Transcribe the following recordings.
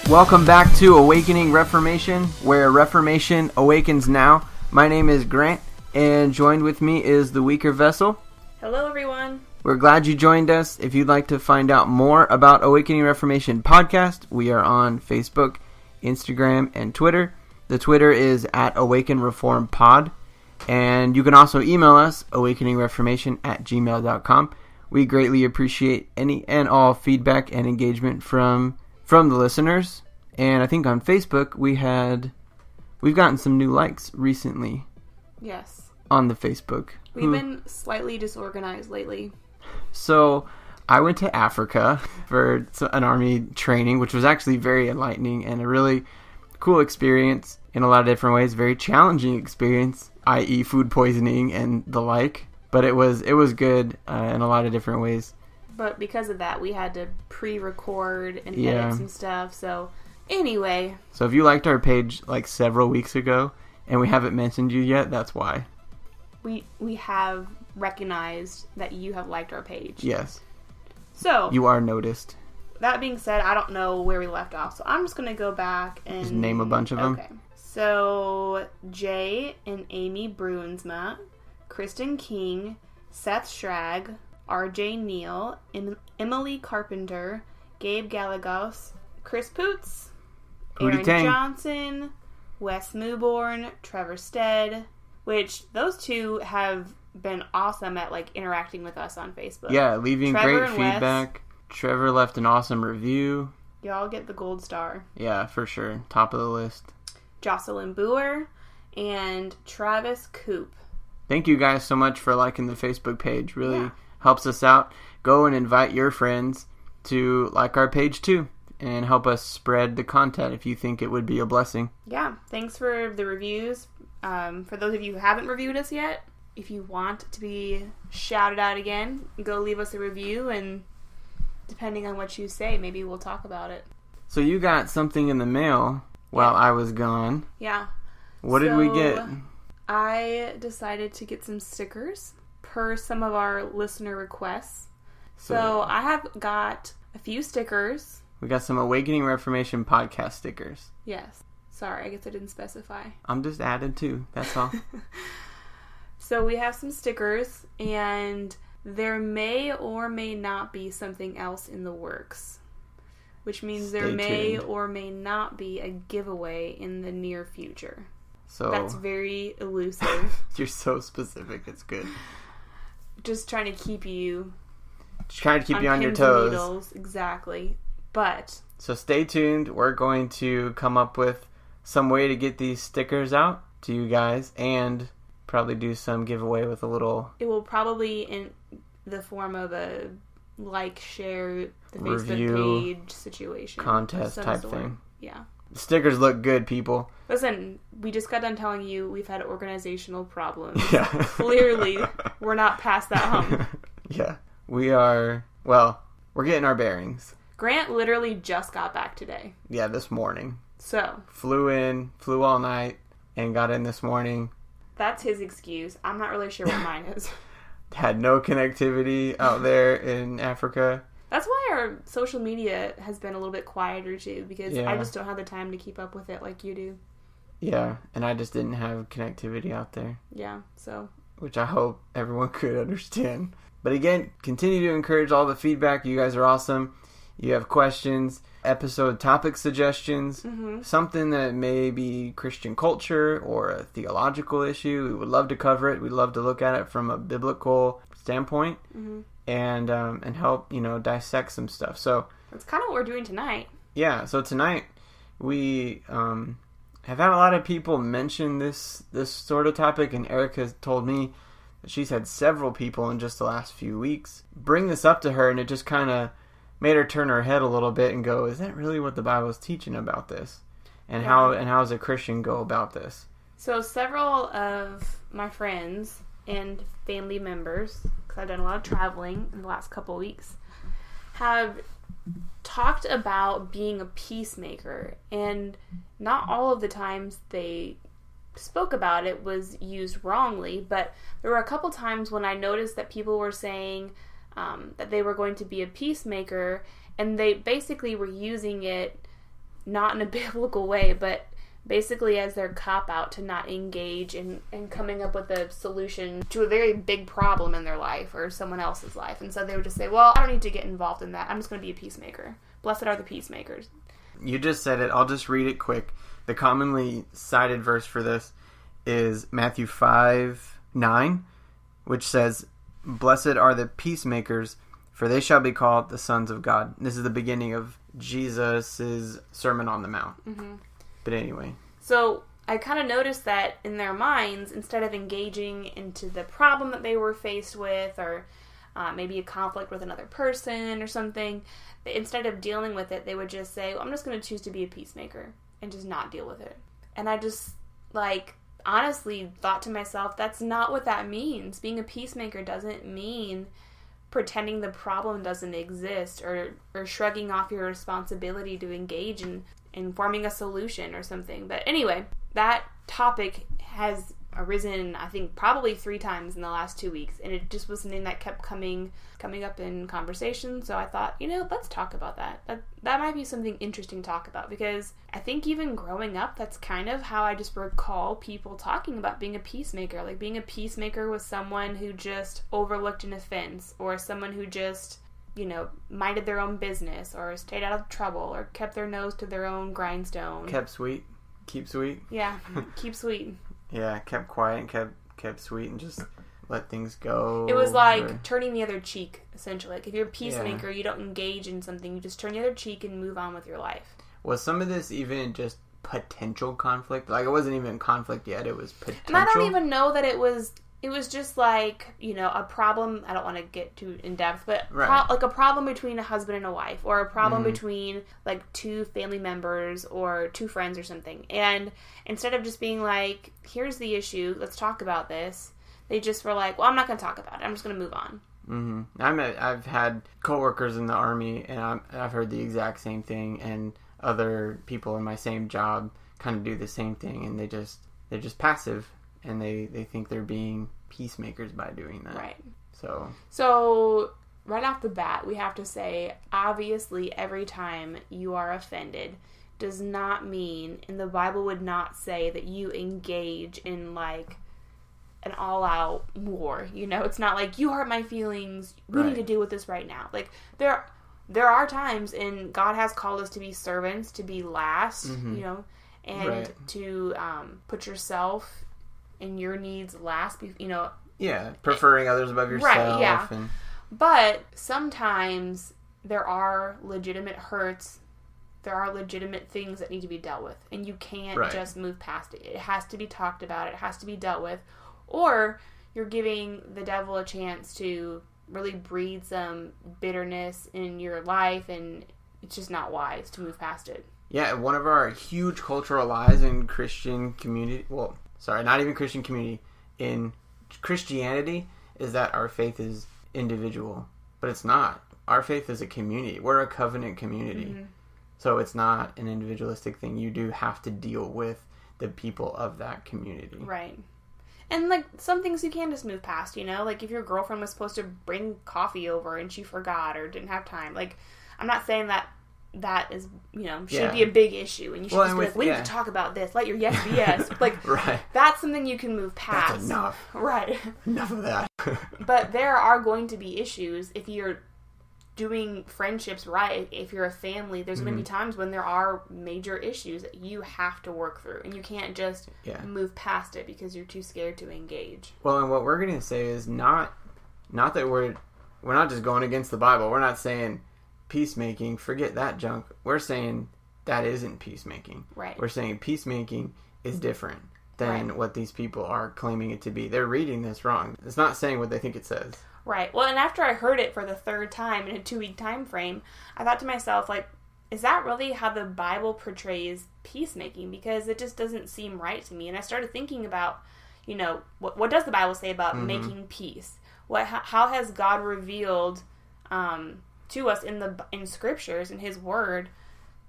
Welcome back to Awakening Reformation, where Reformation awakens now. My name is Grant, and joined with me is the weaker vessel. Hello, everyone. We're glad you joined us. If you'd like to find out more about Awakening Reformation podcast, we are on Facebook, Instagram, and Twitter. The Twitter is @AwakenReformPod, and you can also email us, awakeningreformation@gmail.com. We greatly appreciate any and all feedback and engagement from the listeners. And I think on Facebook we've gotten some new likes recently. Yes. On the Facebook. We've been slightly disorganized lately. So I went to Africa for an army training, which was actually very enlightening and a really cool experience in a lot of different ways. Very challenging experience, i.e. food poisoning and the like. But it was good in a lot of different ways. But because of that, we had to pre-record and edit some stuff. So anyway. So if you liked our page like several weeks ago and we haven't mentioned you yet, that's why. We have recognized that you have liked our page. Yes. So you are noticed. That being said, I don't know where we left off. So I'm just going to go back and just name a bunch of them. Okay. So Jay and Amy Bruinsma, Kristen King, Seth Schrag, RJ Neal, Emily Carpenter, Gabe Gallegos, Chris Poots, Aaron Johnson, Wes Newborn, Trevor Stead, which those two have been awesome at like interacting with us on Facebook. Yeah, leaving great feedback. Trevor left an awesome review. Y'all get the gold star. Yeah, for sure. Top of the list. Jocelyn Boer and Travis Coop. Thank you guys so much for liking the Facebook page. Really helps us out. Go and invite your friends to like our page too and help us spread the content if you think it would be a blessing. Yeah, thanks for the reviews. For those of you who haven't reviewed us yet, if you want to be shouted out again, go leave us a review, and depending on what you say, maybe we'll talk about it. So you got something in the mail while I was gone. Yeah. What did we get? I decided to get some stickers per some of our listener requests. So I have got a few stickers. We got some Awakening Reformation podcast stickers. Yes. Sorry, I guess I didn't specify. I'm just added too, that's all. So we have some stickers, and there may or may not be something else in the works. Which means there may or may not be a giveaway in the near future. So that's very elusive. You're so specific, it's good. Just trying to keep you on your toes. Needles. Exactly. But so stay tuned. We're going to come up with some way to get these stickers out to you guys and probably do some giveaway with a little... It will probably in the form of a share the review, Facebook page situation. Contest type thing. Yeah. The stickers look good, people. Listen, we just got done telling you we've had organizational problems. Yeah. Clearly, we're not past that hump. Yeah. We are, we're getting our bearings. Grant literally just got back today. Yeah, this morning. So. Flew all night, and got in this morning. That's his excuse. I'm not really sure what mine is. Had no connectivity out there in Africa. That's why our social media has been a little bit quieter too, because I just don't have the time to keep up with it like you do. Yeah, and I just didn't have connectivity out there. Yeah, so. Which I hope everyone could understand. But again, continue to encourage all the feedback. You guys are awesome. You have questions, episode topic suggestions, something that may be Christian culture or a theological issue. We would love to cover it. We'd love to look at it from a biblical standpoint and help, dissect some stuff. So that's kind of what we're doing tonight. Yeah, so tonight we have had a lot of people mention this sort of topic, and Ericha told me that she's had several people in just the last few weeks bring this up to her, and it just kind of made her turn her head a little bit and go, is that really what the Bible is teaching about this? And how does a Christian go about this? So several of my friends and family members, because I've done a lot of traveling in the last couple of weeks, have talked about being a peacemaker, and not all of the times they spoke about it was used wrongly, but there were a couple times when I noticed that people were saying that they were going to be a peacemaker, and they basically were using it not in a biblical way, but basically as their cop-out to not engage in coming up with a solution to a very big problem in their life or someone else's life. And so they would just say, well, I don't need to get involved in that. I'm just going to be a peacemaker. Blessed are the peacemakers. You just said it. I'll just read it quick. The commonly cited verse for this is Matthew 5:9, which says, "Blessed are the peacemakers, for they shall be called the sons of God." This is the beginning of Jesus' Sermon on the Mount. Mm-hmm. But anyway. So I kind of noticed that in their minds, instead of engaging into the problem that they were faced with, or maybe a conflict with another person or something, instead of dealing with it, they would just say, well, I'm just going to choose to be a peacemaker and just not deal with it. And I just, honestly thought to myself, that's not what that means. Being a peacemaker doesn't mean pretending the problem doesn't exist or shrugging off your responsibility to engage in forming a solution or something. But anyway, that topic has arisen, I think, probably 3 times in the last 2 weeks, and it just was something that kept coming up in conversation. So I thought, let's talk about that. That might be something interesting to talk about, because I think even growing up, that's kind of how I just recall people talking about being a peacemaker. Like, being a peacemaker was someone who just overlooked an offense, or someone who just minded their own business, or stayed out of trouble, or kept their nose to their own grindstone. Keep sweet. Yeah, keep sweet. Yeah, kept quiet and kept sweet and just let things go. It was like turning the other cheek, essentially. Like, if you're a peacemaker, you don't engage in something. You just turn the other cheek and move on with your life. Was some of this even just potential conflict? Like, it wasn't even conflict yet. It was potential. And I don't even know that it was... It was just like, a problem. I don't want to get too in depth, but like a problem between a husband and a wife, or a problem between like 2 family members or 2 friends or something. And instead of just being like, here's the issue, let's talk about this, they just were like, well, I'm not going to talk about it. I'm just going to move on. Mm-hmm. I've had coworkers in the Army, and I've heard the exact same thing, and other people in my same job kind of do the same thing, and they're just passive. And they think they're being peacemakers by doing that. Right. So right off the bat, we have to say, obviously, every time you are offended does not mean, and the Bible would not say that you engage in, like, an all-out war. It's not like, you hurt my feelings, we need to deal with this right now. Like, there are times, and God has called us to be servants, to be last, and to put yourself and your needs last, Yeah, preferring others above yourself. Right, yeah. But sometimes there are legitimate hurts, there are legitimate things that need to be dealt with, and you can't just move past it. It has to be talked about, it has to be dealt with, or you're giving the devil a chance to really breed some bitterness in your life, and it's just not wise to move past it. Yeah, one of our huge cultural lies in Christian community, not even Christian community, in Christianity, is that our faith is individual. But it's not. Our faith is a community. We're a covenant community. Mm-hmm. So it's not an individualistic thing. You do have to deal with the people of that community. Right. And, like, some things you can just move past, Like, if your girlfriend was supposed to bring coffee over and she forgot or didn't have time. Like, I'm not saying that is, should be a big issue, and you should just be like, we need to talk about this. Let your yes be yes. Like, that's something you can move past. That's enough. Right. Enough of that. But there are going to be issues if you're doing friendships right. If you're a family, there's going to be times when there are major issues that you have to work through, and you can't just move past it because you're too scared to engage. Well, and what we're going to say is not that we're not just going against the Bible. We're not saying peacemaking, forget that junk. We're saying that isn't peacemaking. Right. We're saying peacemaking is different than what these people are claiming it to be. They're reading this wrong. It's not saying what they think it says. Right. Well, and after I heard it for the 3rd time in a 2-week time frame, I thought to myself, like, is that really how the Bible portrays peacemaking? Because it just doesn't seem right to me. And I started thinking about, what does the Bible say about making peace? How has God revealed to us in scriptures, in His Word,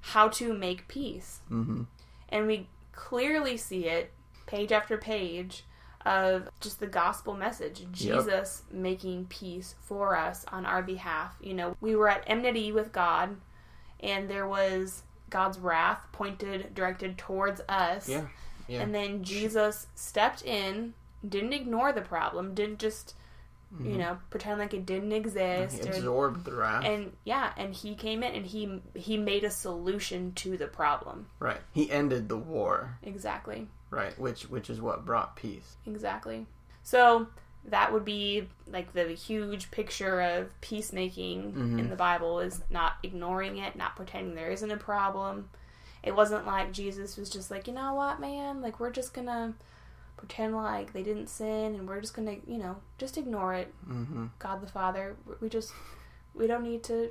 how to make peace? Mm-hmm. And we clearly see it, page after page, of just the gospel message. Jesus making peace for us on our behalf. We were at enmity with God, and there was God's wrath directed towards us. Yeah. And then Jesus stepped in, didn't ignore the problem, didn't just, pretend like it didn't exist. He absorbed the wrath. And he came in and he made a solution to the problem. Right. He ended the war. Exactly. Right. Which is what brought peace. Exactly. So that would be like the huge picture of peacemaking in the Bible, is not ignoring it, not pretending there isn't a problem. It wasn't like Jesus was just like, you know what, man, like we're just gonna pretend like they didn't sin and we're just gonna, just ignore it. God the Father, we don't need to,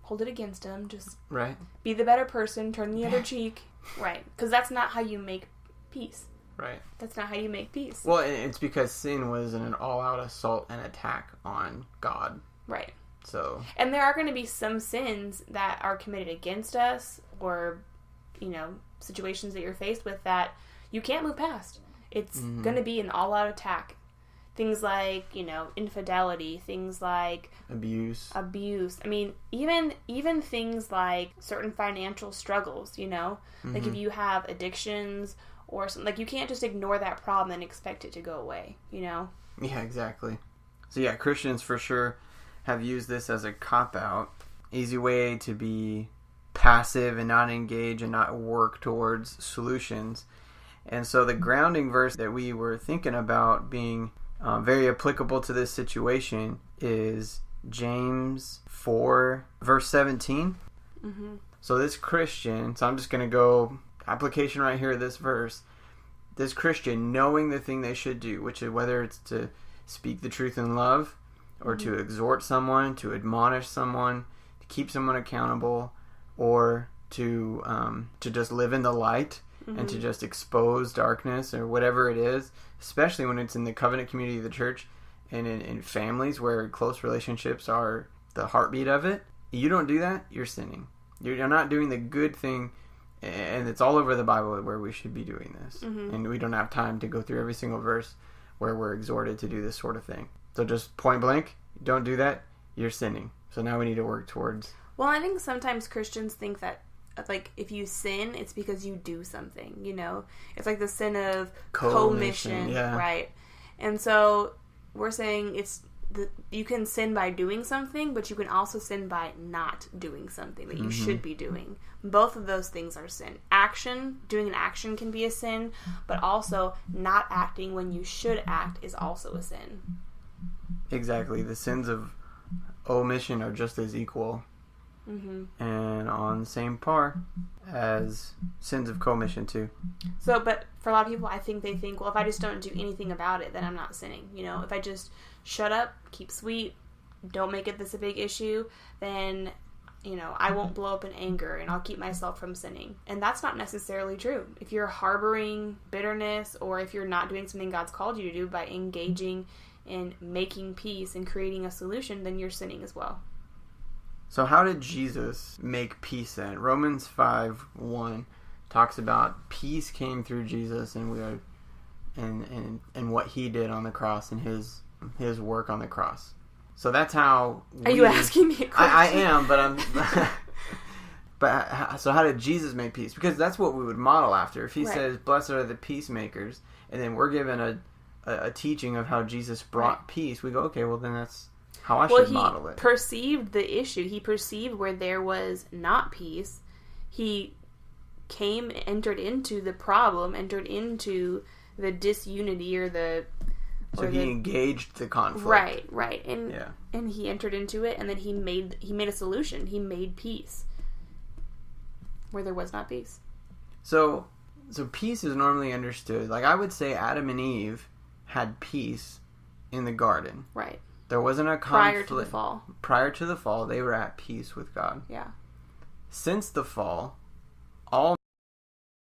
hold it against him. Just right. Be the better person, turn the other cheek. Right. Because that's not how you make peace. Right. That's not how you make peace. Well, it's because sin was an all-out assault and attack on God. Right. So. And there are going to be some sins that are committed against us, or, situations that you're faced with that you can't move past. It's going to be an all-out attack. Things like, infidelity, things like abuse. I mean, even things like certain financial struggles, like if you have addictions or something, like you can't just ignore that problem and expect it to go away, Yeah, exactly. So yeah, Christians for sure have used this as a cop-out, easy way to be passive and not engage and not work towards solutions. And so the grounding verse that we were thinking about being very applicable to this situation is James 4, verse 17. So this Christian, so I'm just going to go application right here of this verse. This Christian, knowing the thing they should do, which is whether it's to speak the truth in love, or to exhort someone, to admonish someone, to keep someone accountable, or to just live in the light and to just expose darkness or whatever it is, especially when it's in the covenant community of the church and in families where close relationships are the heartbeat of it. You don't do that, you're sinning. You're not doing the good thing, and it's all over the Bible where we should be doing this. And we don't have time to go through every single verse where we're exhorted to do this sort of thing. So just point blank, don't do that, you're sinning. So now we need to work towards... Well, I think sometimes Christians think that, like, if you sin, it's because you do something, It's like the sin of commission, right? And so we're saying you can sin by doing something, but you can also sin by not doing something that you should be doing. Both of those things are sin. Doing an action can be a sin, but also not acting when you should act is also a sin. Exactly. The sins of omission are just as equal and on the same par as sins of commission too. So, but for a lot of people, I think they think, well, if I just don't do anything about it, then I'm not sinning. If I just shut up, keep sweet, don't make it this a big issue, then, I won't blow up in anger and I'll keep myself from sinning. And that's not necessarily true. If you're harboring bitterness, or if you're not doing something God's called you to do by engaging in making peace and creating a solution, then you're sinning as well. So how did Jesus make peace then? Romans 5:1 talks about peace came through Jesus and and what he did on the cross and his work on the cross. So that's how... Are you asking me a question? I am, but I'm... So how did Jesus make peace? Because that's what we would model after. If he says, blessed are the peacemakers, and then we're given a teaching of how Jesus brought peace, we go, okay, well then that's how I should model it. He perceived the issue. He perceived where there was not peace. He entered into the problem, entered into the disunity So he engaged the conflict. Right. And he entered into it, and then he made a solution. He made peace where there was not peace. So peace is normally understood. Like I would say Adam and Eve had peace in the garden. Right. There wasn't a conflict. Prior to the fall. Prior to the fall, they were at peace with God. Yeah. Since the fall, all